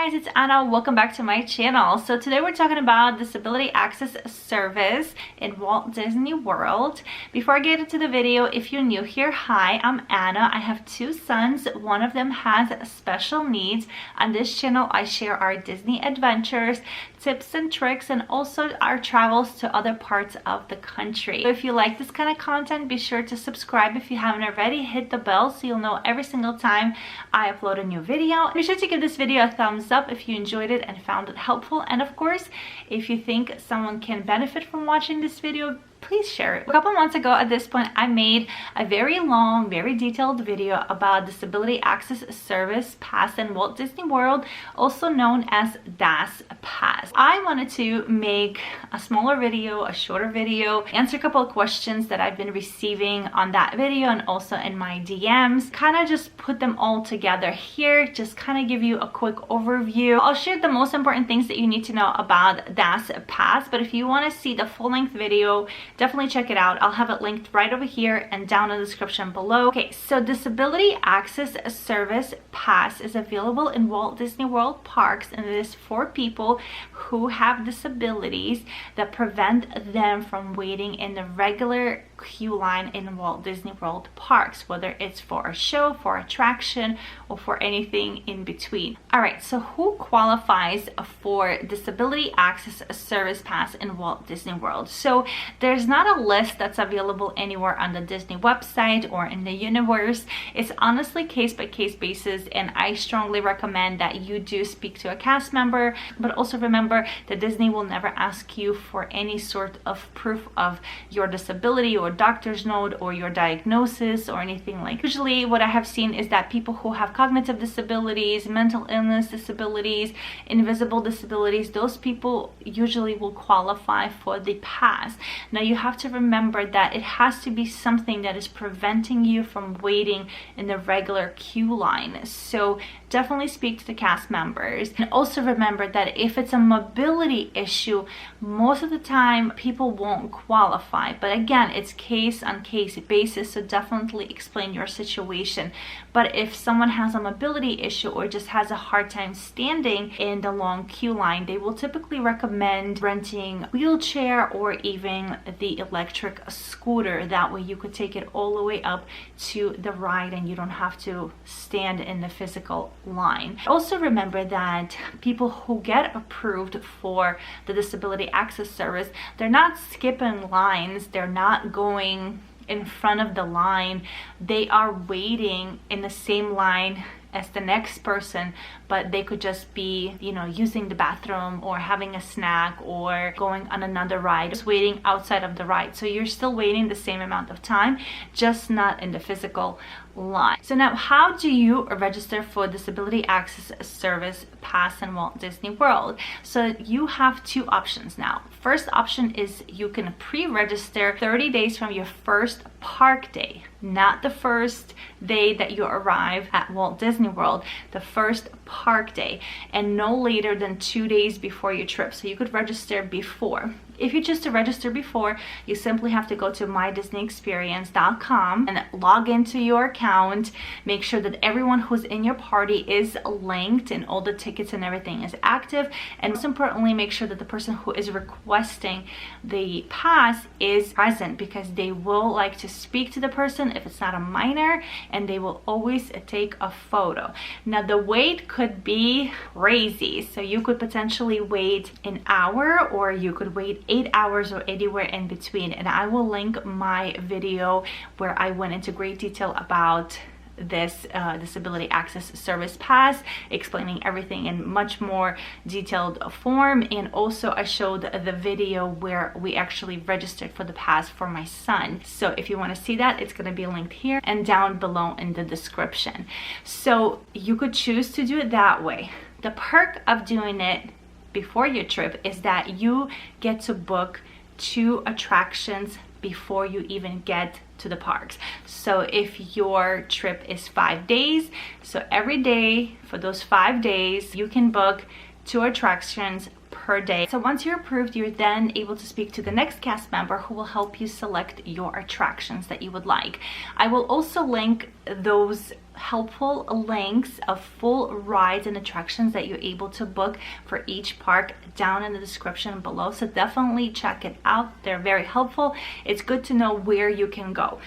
guys, it's Anna. Welcome back to my channel. So today we're talking about disability access service in Walt Disney World. Before I get into the video, if you're new here, hi, I'm Anna. I have two sons. One of them has special needs. On this channel, I share our Disney adventures, tips and tricks, and also our travels to other parts of the country. So if you like this kind of content, be sure to subscribe if you haven't already. Hit the bell so you'll know every single time I upload a new video. Be sure to give this video a thumbs up if you enjoyed it and found it helpful, and of course, if you think someone can benefit from watching this video, please share it. A couple months ago at this point, I made a very long, very detailed video about Disability Access Service Pass in Walt Disney World, also known as DAS Pass. I wanted to make a smaller video, a shorter video, answer a couple of questions that I've been receiving on that video and also in my DMs, kind of just put them all together here, just kind of give you a quick overview. I'll share the most important things that you need to know about DAS Pass, but if you want to see the full-length video, definitely check it out. I'll have it linked right over here and down in the description below. Okay, so Disability Access Service Pass is available in Walt Disney World parks, and it is for people who have disabilities that prevent them from waiting in the regular queue line in Walt Disney World parks, whether it's for a show, for attraction, or for anything in between. All right, so who qualifies for Disability Access Service Pass in Walt Disney World? So there's not a list that's available anywhere on the Disney website or in the universe. It's honestly case-by-case basis, and I strongly recommend that you do speak to a cast member, but also remember that Disney will never ask you for any sort of proof of your disability or doctor's note or your diagnosis or anything like that. Usually what I have seen is that people who have cognitive disabilities, mental illness disabilities, invisible disabilities, those people usually will qualify for the pass. Now you have to remember that it has to be something that is preventing you from waiting in the regular queue line. So definitely speak to the cast members, and also remember that if it's a mobility issue, most of the time people won't qualify, but again, it's case on case basis, so definitely explain your situation. But if someone has a mobility issue or just has a hard time standing in the long queue line, they will typically recommend renting a wheelchair or even the electric scooter. That way you could take it all the way up to the ride and you don't have to stand in the physical line. Also remember that people who get approved for the Disability Access Service, they're not skipping lines, they're not going in front of the line, they are waiting in the same line as the next person, but they could just be, you know, using the bathroom or having a snack or going on another ride, just waiting outside of the ride. So you're still waiting the same amount of time, just not in the physical line. So now, how do you register for Disability Access Service Pass in Walt Disney World? So you have two options now. First option is you can pre-register 30 days from your first park day, not the first day that you arrive at Walt Disney World, the first park day, and no later than 2 days before your trip. So you could register before. If you choose to register before, you simply have to go to mydisneyexperience.com and log into your account. Make sure that everyone who's in your party is linked and all the tickets and everything is active. And most importantly, make sure that the person who is requesting the pass is present, because they will like to speak to the person if it's not a minor, and they will always take a photo. Now the wait could be crazy. So you could potentially wait an hour, or you could wait 8 hours, or anywhere in between. And I will link my video where I went into great detail about this Disability Access Service Pass, explaining everything in much more detailed form. And also I showed the video where we actually registered for the pass for my son. So if you want to see that, it's going to be linked here and down below in the description. So you could choose to do it that way. The perk of doing it before your trip is that you get to book 2 attractions before you even get to the parks. So if your trip is 5 days, so every day for those 5 days you can book 2 attractions per day. So once you're approved, you're then able to speak to the next cast member who will help you select your attractions that you would like. I will also link those helpful links of full rides and attractions that you're able to book for each park down in the description below, so definitely check it out. They're very helpful. It's good to know where you can go.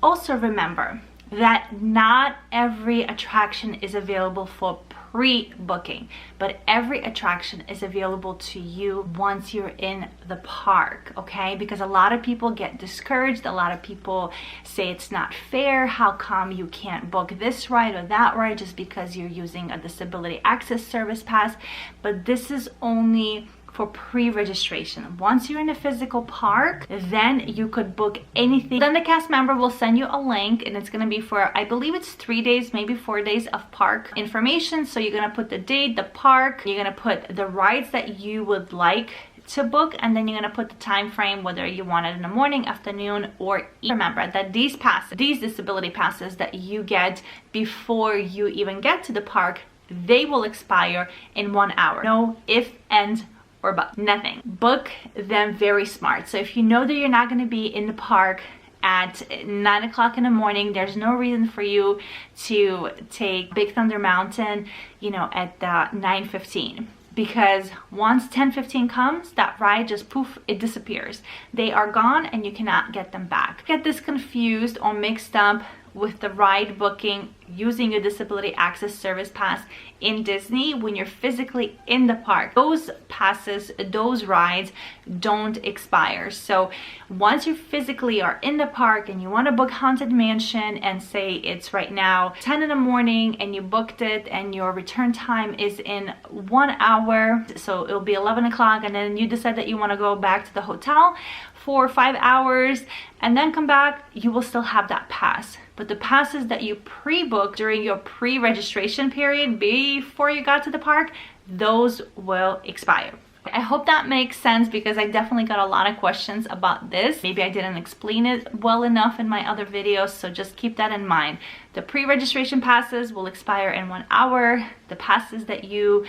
Also remember that not every attraction is available for pre-booking, but every attraction is available to you once you're in the park, okay? Because a lot of people get discouraged. A lot of people say it's not fair. How come you can't book this ride or that ride just because you're using a disability access service pass? But this is only for pre-registration. Once you're in a physical park, then you could book anything. Then the cast member will send you a link, and it's going to be for, I believe it's 3 days, maybe 4 days of park information. So you're going to put the date, the park, you're going to put the rides that you would like to book, and then you're going to put the time frame, whether you want it in the morning, afternoon, or evening. Remember that these passes, these disability passes that you get before you even get to the park, they will expire in 1 hour. No if, and, or but, nothing. Book them very smart. So if you know that you're not going to be in the park at 9 o'clock in the morning, there's no reason for you to take Big Thunder Mountain, you know, at 9:15. Because once 10:15 comes, that ride just poof, it disappears. They are gone and you cannot get them back. Get this confused or mixed up with the ride booking using your disability access service pass in Disney when you're physically in the park. Those passes, those rides don't expire. So once you physically are in the park and you want to book Haunted Mansion, and say it's right now 10 in the morning and you booked it and your return time is in 1 hour, so it'll be 11 o'clock, and then you decide that you want to go back to the hotel for 5 hours and then come back, you will still have that pass. But the passes that you pre-booked during your pre-registration period before you got to the park, those will expire. I hope that makes sense, because I definitely got a lot of questions about this. Maybe I didn't explain it well enough in my other videos, so just keep that in mind. The pre-registration passes will expire in 1 hour. The passes that you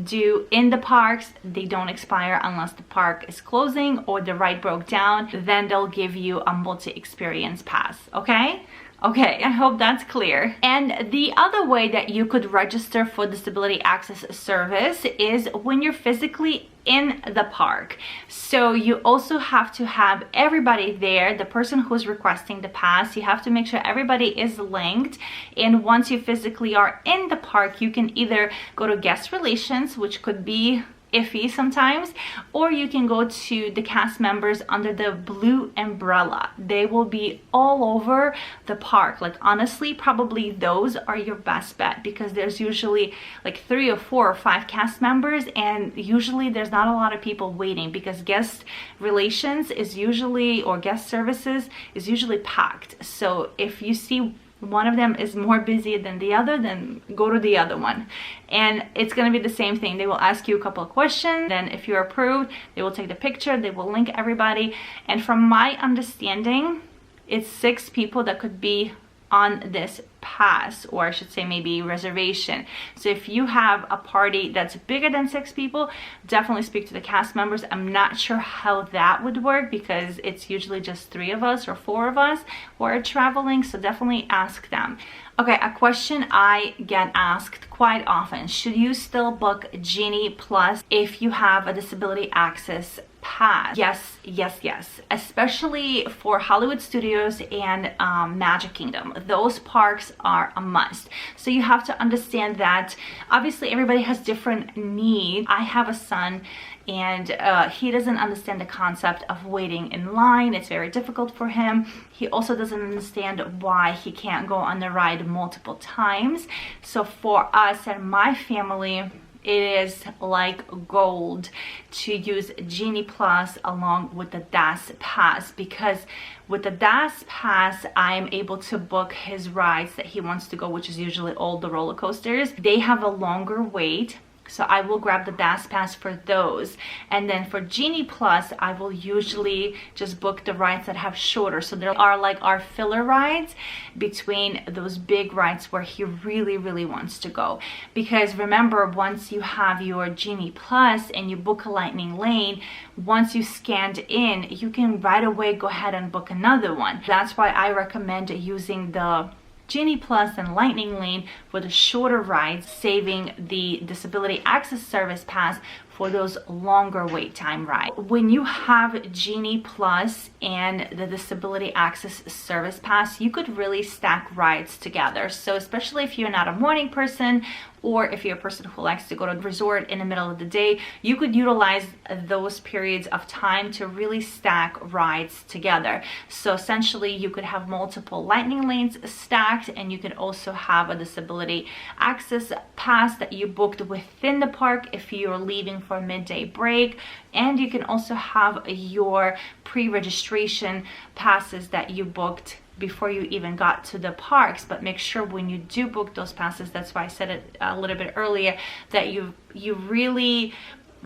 do in the parks, they don't expire unless the park is closing or the ride broke down. Then they'll give you a multi-experience pass, okay? Okay, I hope that's clear. And the other way that you could register for disability access service is when you're physically in the park. So you also have to have everybody there, the person who's requesting the pass. You have to make sure everybody is linked. And once you physically are in the park, you can either go to guest relations, which could be iffy sometimes, or you can go to the cast members under the blue umbrella. They will be all over the park. Like, honestly, probably those are your best bet, because there's usually like 3 or 4 or 5 cast members, and usually there's not a lot of people waiting, because guest relations is usually, or guest services is usually packed. So if you see one of them is more busy than the other, then go to the other one. And it's going to be the same thing. They will ask you a couple of questions. Then if you're approved, they will take the picture. They will link everybody. And from my understanding, it's 6 people that could be on this pass, or I should say maybe reservation. So if you have a party that's bigger than 6 people, definitely speak to the cast members. I'm not sure how that would work, because it's usually just 3 of us or 4 of us who are traveling, so definitely ask them. Okay, a question I get asked quite often: should you still book Genie Plus if you have a disability access pass? Yes, yes, yes. Especially for Hollywood Studios and Magic Kingdom. Those parks are a must. So you have to understand that obviously everybody has different needs. I have a son, and he doesn't understand the concept of waiting in line. It's very difficult for him. He also doesn't understand why he can't go on the ride multiple times. So for us and my family, it is like gold to use Genie Plus along with the DAS Pass, because with the DAS Pass, I'm able to book his rides that he wants to go, which is usually all the roller coasters. They have a longer wait, so I will grab the DAS Pass for those. And then for Genie Plus, I will usually just book the rides that have shorter. So there are like our filler rides between those big rides where he really, really wants to go. Because remember, once you have your Genie Plus and you book a Lightning Lane, once you scanned in, you can right away go ahead and book another one. That's why I recommend using the Genie Plus and Lightning Lane for the shorter rides, saving the Disability Access Service Pass for those longer wait time rides. When you have Genie Plus and the Disability Access Service Pass, you could really stack rides together. So especially if you're not a morning person, or if you're a person who likes to go to the resort in the middle of the day, you could utilize those periods of time to really stack rides together. So essentially you could have multiple Lightning Lanes stacked, and you could also have a Disability Access Pass that you booked within the park if you're leaving for a midday break. And you can also have your pre-registration passes that you booked before you even got to the parks. But make sure when you do book those passes, that's why I said it a little bit earlier, that you really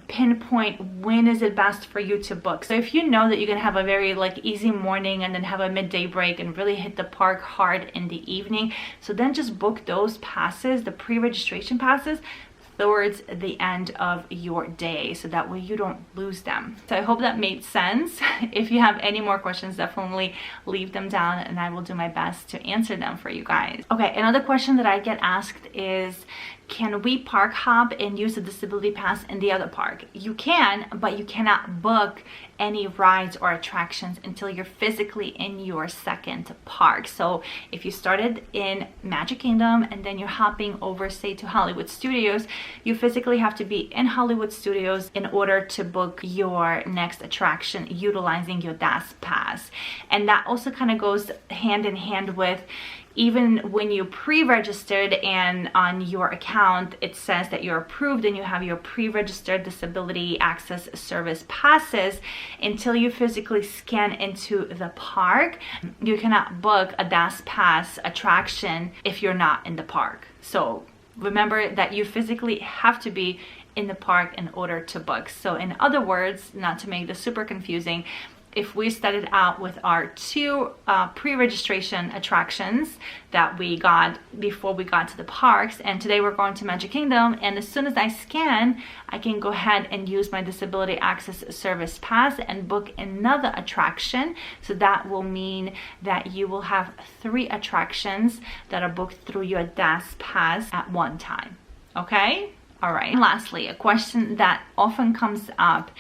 pinpoint when is it best for you to book. So if you know that you're gonna have a very easy morning and then have a midday break and really hit the park hard in the evening, so then just book those passes, the pre-registration passes, towards the end of your day, so that way you don't lose them. So I hope that made sense. If you have any more questions, definitely leave them down and I will do my best to answer them for you guys. Okay, another question that I get asked is, can we park hop and use the Disability Pass in the other park? You can, but you cannot book any rides or attractions until you're physically in your second park. So if you started in Magic Kingdom and then you're hopping over, say, to Hollywood Studios, you physically have to be in Hollywood Studios in order to book your next attraction utilizing your DAS Pass. And that also kind of goes hand in hand with, even when you pre-registered and on your account it says that you're approved and you have your pre-registered Disability Access Service passes, until you physically scan into the park, you cannot book a DAS Pass attraction if you're not in the park. So remember that you physically have to be in the park in order to book. So in other words, not to make this super confusing, if we started out with our two pre-registration attractions that we got before we got to the parks, and today we're going to Magic Kingdom, and as soon as I scan, I can go ahead and use my Disability Access Service Pass and book another attraction. So that will mean that you will have 3 attractions that are booked through your DAS Pass at one time. Okay? All right. And lastly, a question that often comes up: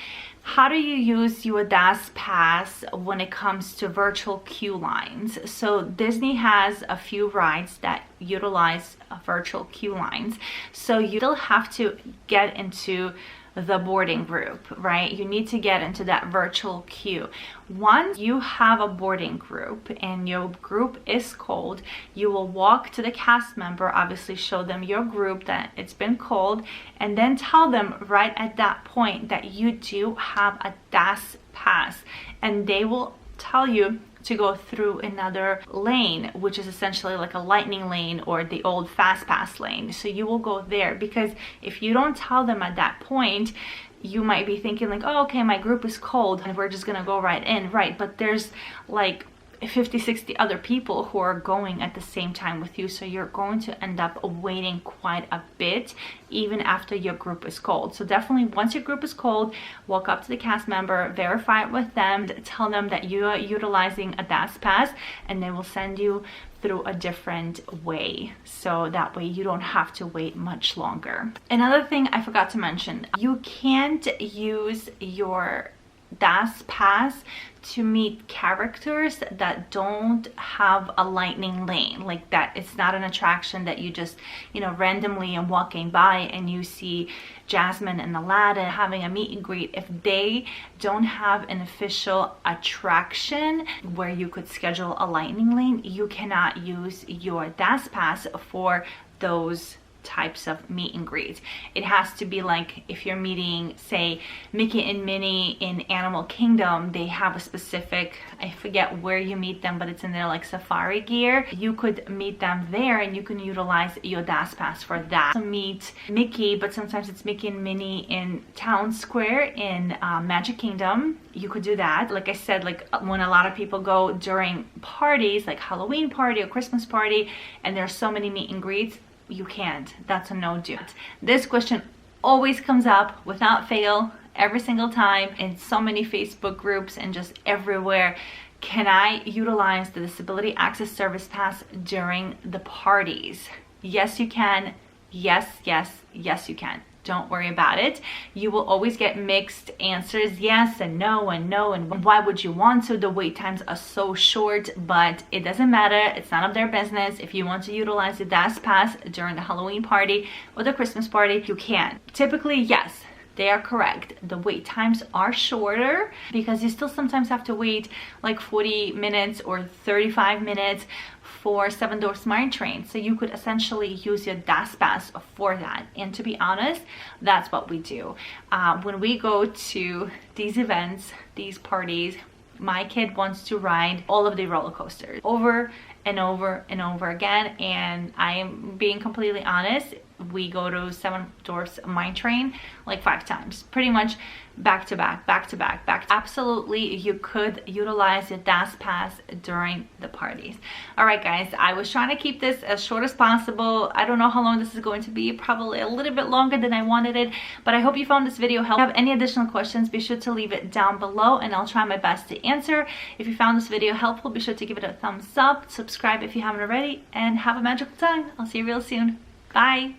how do you use your DAS Pass when it comes to virtual queue lines? So Disney has a few rides that utilize virtual queue lines. So you still have to get into the boarding group, right? You need to get into that virtual queue. Once you have a boarding group and your group is called, you will walk to the cast member, obviously show them your group that it's been called, and then tell them right at that point that you do have a DAS Pass, and they will tell you to go through another lane, which is essentially like a Lightning Lane or the old Fast Pass lane. So you will go there, because if you don't tell them at that point, you might be thinking like, oh, okay, my group is cold and we're just gonna go right in, right? But there's like 50-60 other people who are going at the same time with you, so you're going to end up waiting quite a bit even after your group is called. So definitely, once your group is called, walk up to the cast member, verify it with them, tell them that you are utilizing a DAS Pass, and they will send you through a different way, so that way you don't have to wait much longer. Another thing I forgot to mention, you can't use your DAS Pass to meet characters that don't have a Lightning Lane, like that. It's not an attraction that you just, you know, randomly and walking by and you see Jasmine and Aladdin having a meet and greet. If they don't have an official attraction where you could schedule a Lightning Lane, you cannot use your DAS Pass for those types of meet and greets. It has to be like if you're meeting, say, Mickey and Minnie in Animal Kingdom, they have a specific, I forget where you meet them, but it's in their like safari gear. You could meet them there and you can utilize your DAS Pass for that. To meet Mickey, but sometimes it's Mickey and Minnie in Town Square in Magic Kingdom. You could do that. Like I said, like when a lot of people go during parties, like Halloween party or Christmas party, and there's so many meet and greets, you can't. That's a no-do. This question always comes up without fail every single time in so many Facebook groups and just everywhere. Can I utilize the Disability Access Service Pass during the parties? Yes, you can. Yes, yes, yes, you can. Don't worry about it. You will always get mixed answers, yes and no and no, and why would you want to? The wait times are so short, but it doesn't matter. It's none of their business. If you want to utilize the DAS Pass during the Halloween party or the Christmas party, you can. Typically, yes, they are correct. The wait times are shorter because you still sometimes have to wait like 40 minutes or 35 minutes for 7 Door Smart Train. So you could essentially use your DAS Pass for that. And to be honest, that's what we do. When we go to these events, these parties, my kid wants to ride all of the roller coasters over and over and over again. And I am being completely honest, we go to 7 Dwarfs Mine Train like 5 times, pretty much back to back, back to back, back. Absolutely, you could utilize your DAS Pass during the parties. All right, guys, I was trying to keep this as short as possible. I don't know how long this is going to be, probably a little bit longer than I wanted it, but I hope you found this video helpful. If you have any additional questions, be sure to leave it down below and I'll try my best to answer. If you found this video helpful, be sure to give it a thumbs up, subscribe if you haven't already, and have a magical time. I'll see you real soon. Bye.